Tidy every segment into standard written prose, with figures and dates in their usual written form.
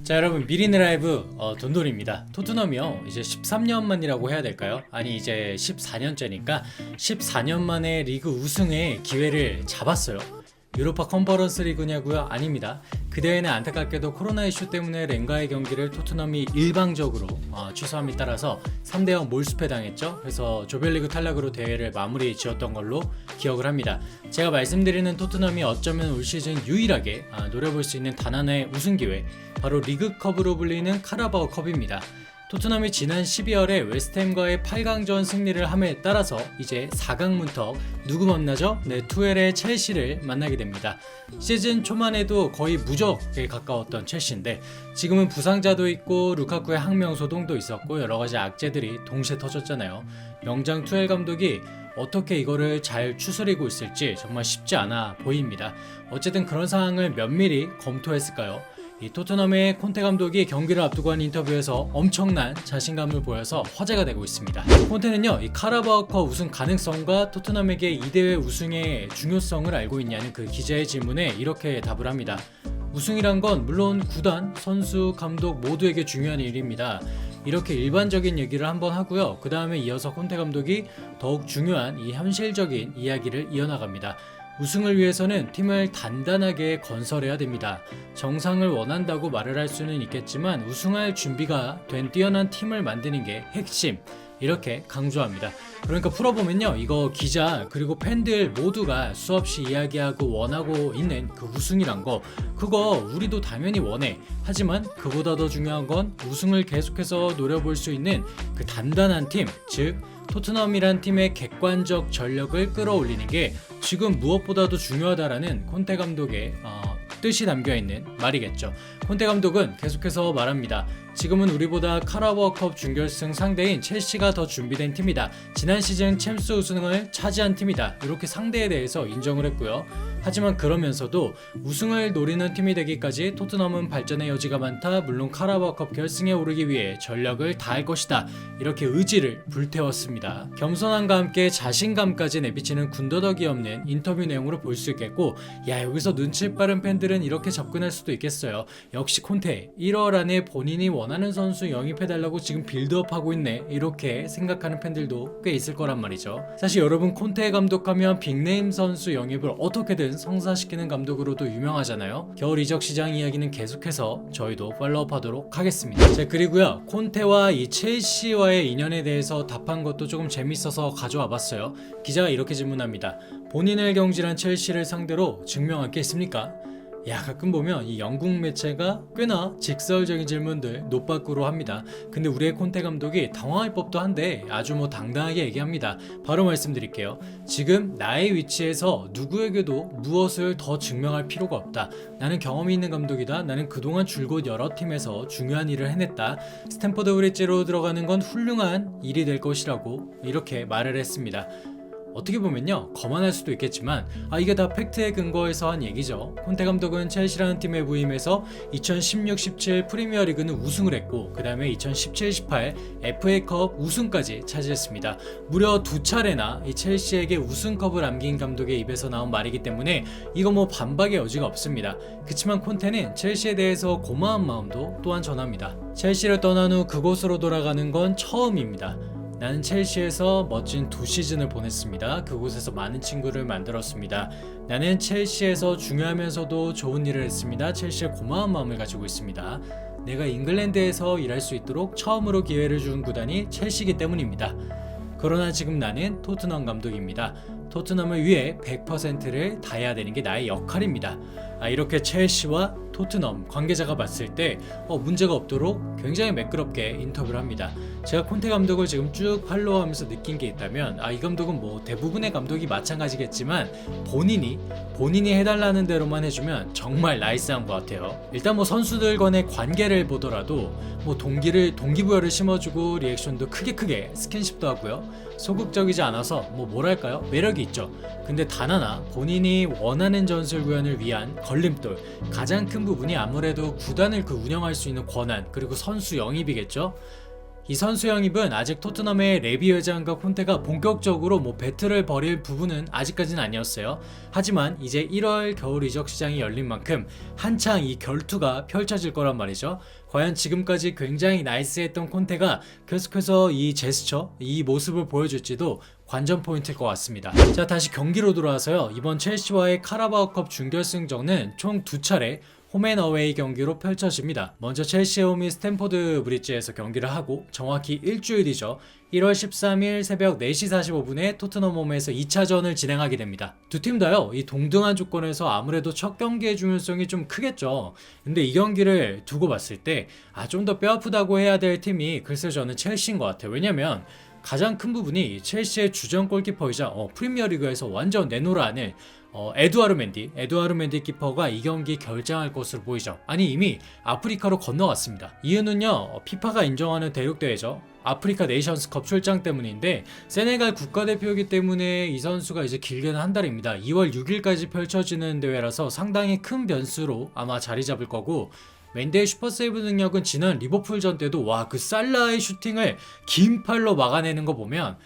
자, 여러분, 미리네 라이브 돈돌입니다. 토트넘이요 이제 13년 만이라고 해야 될까요? 아니, 이제 14년째니까 14년 만에 리그 우승의 기회를 잡았어요. 유로파 컨퍼런스 리그냐고요? 아닙니다. 그 대회는 안타깝게도 코로나 이슈 때문에 렌가의 경기를 토트넘이 일방적으로 취소함에 따라서 3대0 몰수패 당했죠. 그래서 조별리그 탈락으로 대회를 마무리 지었던 걸로 기억을 합니다. 제가 말씀드리는 토트넘이 어쩌면 올 시즌 유일하게 노려볼 수 있는 단 하나의 우승 기회, 바로 리그컵으로 불리는 카라바오 컵입니다. 토트넘이 지난 12월에 웨스트햄과의 8강전 승리를 함에 따라서 이제 4강 문턱 누구 만나죠? 네, 투엘의 첼시를 만나게 됩니다. 시즌 초만 해도 거의 무적에 가까웠던 첼시인데 지금은 부상자도 있고 루카쿠의 항명 소동도 있었고 여러가지 악재들이 동시에 터졌잖아요. 명장 투엘 감독이 어떻게 이거를 잘 추스리고 있을지 정말 쉽지 않아 보입니다. 어쨌든 그런 상황을 면밀히 검토했을까요? 이 토트넘의 콘테 감독이 경기를 앞두고 한 인터뷰에서 엄청난 자신감을 보여서 화제가 되고 있습니다. 콘테는요, 이 카라바오컵 우승 가능성과 토트넘에게 이 대회 우승의 중요성을 알고 있냐는 그 기자의 질문에 이렇게 답을 합니다. 우승이란 건 물론 구단, 선수, 감독 모두에게 중요한 일입니다. 이렇게 일반적인 얘기를 한번 하고요. 그 다음에 이어서 콘테 감독이 더욱 중요한 이 현실적인 이야기를 이어나갑니다. 우승을 위해서는 팀을 단단하게 건설해야 됩니다. 정상을 원한다고 말을 할 수는 있겠지만 우승할 준비가 된 뛰어난 팀을 만드는 게 핵심, 이렇게 강조합니다. 그러니까 풀어보면요, 이거 기자 그리고 팬들 모두가 수없이 이야기하고 원하고 있는 그 우승이란 거, 그거 우리도 당연히 원해. 하지만 그보다 더 중요한 건 우승을 계속해서 노려볼 수 있는 그 단단한 팀, 즉 토트넘이란 팀의 객관적 전력을 끌어올리는 게 지금 무엇보다도 중요하다라는 콘테 감독의 뜻이 담겨있는 말이겠죠. 콘테 감독은 계속해서 말합니다. 지금은 우리보다 카라바오컵 준결승 상대인 첼시가 더 준비된 팀이다. 지난 시즌 챔스 우승을 차지한 팀이다. 이렇게 상대에 대해서 인정을 했고요. 하지만 그러면서도 우승을 노리는 팀이 되기까지 토트넘은 발전의 여지가 많다. 물론 카라바오컵 결승에 오르기 위해 전력을 다할 것이다. 이렇게 의지를 불태웠습니다. 겸손함과 함께 자신감까지 내비치는 군더더기 없는 인터뷰 내용으로 볼 수 있겠고, 야, 여기서 눈치 빠른 팬들은 이렇게 접근할 수도 있겠어요. 역시 콘테 1월 안에 본인이 원하는 선수 영입해달라고 지금 빌드업하고 있네, 이렇게 생각하는 팬들도 꽤 있을 거란 말이죠. 사실 여러분, 콘테 감독하면 빅네임 선수 영입을 어떻게든 성사시키는 감독으로도 유명하잖아요. 겨울 이적 시장 이야기는 계속해서 저희도 팔로우하도록 하겠습니다. 자, 그리고요, 콘테와 이 첼시와의 인연에 대해서 답한 것도 조금 재밌어서 가져와 봤어요. 기자가 이렇게 질문합니다. 본인을 경질한 첼시를 상대로 증명할 게 있습니까? 야, 가끔 보면 이 영국 매체가 꽤나 직설적인 질문들 노빠꾸로 합니다. 근데 우리의 콘테 감독이 당황할 법도 한데 아주 당당하게 얘기합니다. 바로 말씀드릴게요. 지금 나의 위치에서 누구에게도 무엇을 더 증명할 필요가 없다. 나는 경험이 있는 감독이다. 나는 그동안 줄곧 여러 팀에서 중요한 일을 해냈다. 스탠퍼드 브리지로 들어가는 건 훌륭한 일이 될 것이라고 이렇게 말을 했습니다. 어떻게 보면요, 거만할 수도 있겠지만 이게 다 팩트에 근거해서 한 얘기죠. 콘테 감독은 첼시라는 팀에 부임해서 2016-17 프리미어리그는 우승을 했고 그 다음에 2017-18 FA컵 우승까지 차지했습니다. 무려 2차례나 이 첼시에게 우승컵을 안긴 감독의 입에서 나온 말이기 때문에 이거 반박의 여지가 없습니다. 그치만 콘테는 첼시에 대해서 고마운 마음도 또한 전합니다. 첼시를 떠난 후 그곳으로 돌아가는 건 처음입니다. 나는 첼시에서 멋진 2시즌을 보냈습니다. 그곳에서 많은 친구를 만들었습니다. 나는 첼시에서 중요하면서도 좋은 일을 했습니다. 첼시에 고마운 마음을 가지고 있습니다. 내가 잉글랜드에서 일할 수 있도록 처음으로 기회를 준 구단이 첼시이기 때문입니다. 그러나 지금 나는 토트넘 감독입니다. 토트넘을 위해 100%를 다해야 되는 게 나의 역할입니다. 이렇게 첼시와 토트넘 관계자가 봤을 때 문제가 없도록 굉장히 매끄럽게 인터뷰를 합니다. 제가 콘테 감독을 지금 쭉 팔로우하면서 느낀 게 있다면 이 감독은 대부분의 감독이 마찬가지겠지만 본인이 해달라는 대로만 해주면 정말 나이스한 것 같아요. 일단 선수들 간의 관계를 보더라도 동기부여를 심어주고 리액션도 크게 스킨십도 하고요. 소극적이지 않아서 뭐랄까요, 매력이 있죠. 근데 단 하나, 본인이 원하는 전술 구현을 위한 걸림돌, 가장 큰 부분이 아무래도 구단을 운영할 수 있는 권한, 그리고 선수 영입이겠죠. 이 선수 영입은 아직 토트넘의 레비 회장과 콘테가 본격적으로 배틀을 벌일 부분은 아직까지는 아니었어요. 하지만 이제 1월 겨울 이적 시장이 열린 만큼 한창 이 결투가 펼쳐질 거란 말이죠. 과연 지금까지 굉장히 나이스했던 콘테가 계속해서 이 제스처, 이 모습을 보여줄지도 관전 포인트일 것 같습니다. 자, 다시 경기로 돌아와서요. 이번 첼시와의 카라바오컵 준결승전은 총 2차례 홈앤어웨이 경기로 펼쳐집니다. 먼저 첼시의 홈이 스탠포드 브리지에서 경기를 하고 정확히 일주일 뒤죠. 1월 13일 새벽 4시 45분에 토트넘 홈에서 2차전을 진행하게 됩니다. 두 팀 다요, 이 동등한 조건에서 아무래도 첫 경기의 중요성이 좀 크겠죠. 근데 이 경기를 두고 봤을 때 좀 더 뼈아프다고 해야 될 팀이 글쎄 저는 첼시인 것 같아요. 왜냐면 가장 큰 부분이 첼시의 주전 골키퍼이자 프리미어리그에서 완전 내노라하는 에두아르 맨디 키퍼가 이 경기 결정할 것으로 보이죠. 아니 이미 아프리카로 건너갔습니다. 이유는요, 피파가 인정하는 대륙대회죠. 아프리카 네이션스컵 출장 때문인데 세네갈 국가대표이기 때문에 이 선수가 이제 길게는 한 달입니다. 2월 6일까지 펼쳐지는 대회라서 상당히 큰 변수로 아마 자리 잡을 거고, 맨디의 슈퍼세이브 능력은 지난 리버풀전 때도 그 살라의 슈팅을 긴 팔로 막아내는 거 보면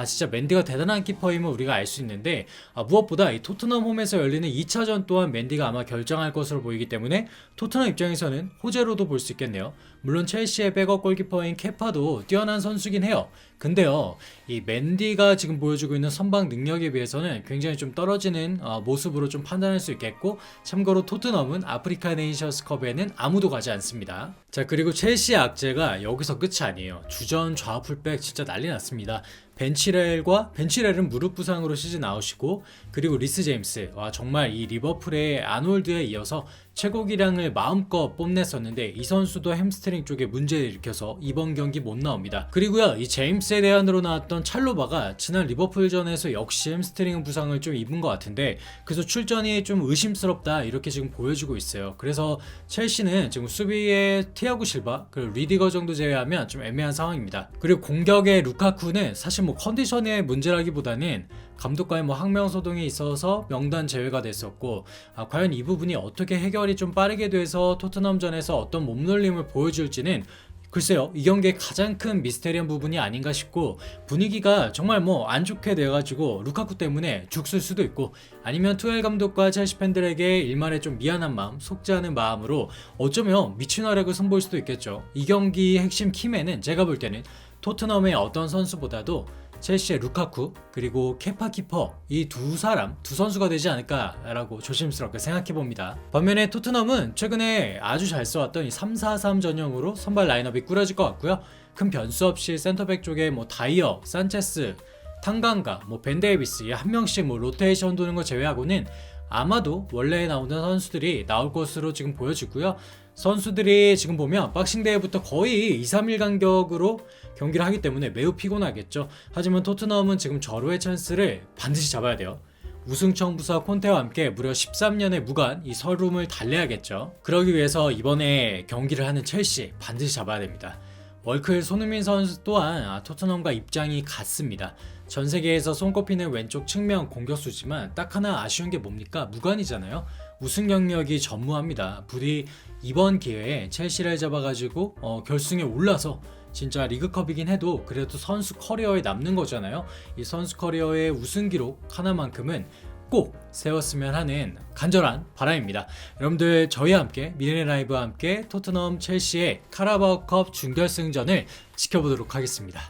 진짜 맨디가 대단한 키퍼임을 우리가 알 수 있는데, 무엇보다 이 토트넘 홈에서 열리는 2차전 또한 맨디가 아마 결정할 것으로 보이기 때문에 토트넘 입장에서는 호재로도 볼 수 있겠네요. 물론 첼시의 백업 골키퍼인 케파도 뛰어난 선수긴 해요. 근데요, 이 맨디가 지금 보여주고 있는 선방 능력에 비해서는 굉장히 좀 떨어지는 모습으로 좀 판단할 수 있겠고, 참고로 토트넘은 아프리카 네이션스컵에는 아무도 가지 않습니다. 자, 그리고 첼시의 악재가 여기서 끝이 아니에요. 주전 좌우 풀백 진짜 난리 났습니다. 벤치렐은 무릎 부상으로 시즌 아웃이고, 그리고 리스 제임스, 정말 이 리버풀의 아놀드에 이어서 최고 기량을 마음껏 뽐냈었는데 이 선수도 햄스트링 쪽에 문제를 일으켜서 이번 경기 못 나옵니다. 그리고요, 이 제임스의 대안으로 나왔던 찰로바가 지난 리버풀전에서 역시 햄스트링 부상을 좀 입은 것 같은데, 그래서 출전이 좀 의심스럽다 이렇게 지금 보여주고 있어요. 그래서 첼시는 지금 수비에 티아고 실바 그리고 리디거 정도 제외하면 좀 애매한 상황입니다. 그리고 공격의 루카쿠는 사실 컨디션의 문제라기보다는 감독과의 학명소동이 있어서 명단 제외가 됐었고, 과연 이 부분이 어떻게 해결이 좀 빠르게 돼서 토트넘전에서 어떤 몸놀림을 보여줄지는 글쎄요, 이 경기의 가장 큰 미스테리한 부분이 아닌가 싶고, 분위기가 정말 안 좋게 돼가지고 루카쿠 때문에 죽을 수도 있고, 아니면 투엘 감독과 첼시 팬들에게 일말의 좀 미안한 마음, 속지 않은 마음으로 어쩌면 미친 활약을 선보일 수도 있겠죠. 이 경기의 핵심 키맨은 제가 볼 때는 토트넘의 어떤 선수보다도 첼시의 루카쿠 그리고 케파 키퍼, 이 두 선수가 되지 않을까라고 조심스럽게 생각해봅니다. 반면에 토트넘은 최근에 아주 잘 써왔던 이 3-4-3 전형으로 선발 라인업이 꾸려질 것 같고요. 큰 변수 없이 센터백 쪽에 다이어, 산체스, 탕강가, 벤 데이비스 한 명씩 로테이션 도는 거 제외하고는 아마도 원래 나오던 선수들이 나올 것으로 지금 보여지고요. 선수들이 지금 보면 박싱 대회부터 거의 2-3일 간격으로 경기를 하기 때문에 매우 피곤하겠죠. 하지만 토트넘은 지금 절호의 찬스를 반드시 잡아야 돼요. 우승 청부사 콘테와 함께 무려 13년의 무관 이 설움을 달래야겠죠. 그러기 위해서 이번에 경기를 하는 첼시 반드시 잡아야 됩니다. 월클 손흥민 선수 또한 토트넘과 입장이 같습니다. 전 세계에서 손꼽히는 왼쪽 측면 공격수지만 딱 하나 아쉬운 게 뭡니까? 무관이잖아요. 우승 경력이 전무합니다. 부디 이번 기회에 첼시를 잡아가지고 결승에 올라서, 진짜 리그컵이긴 해도 그래도 선수 커리어에 남는 거잖아요. 이 선수 커리어의 우승 기록 하나만큼은 꼭 세웠으면 하는 간절한 바람입니다. 여러분들 저희와 함께 미래의 라이브와 함께 토트넘 첼시의 카라바오컵 준결승전을 지켜보도록 하겠습니다.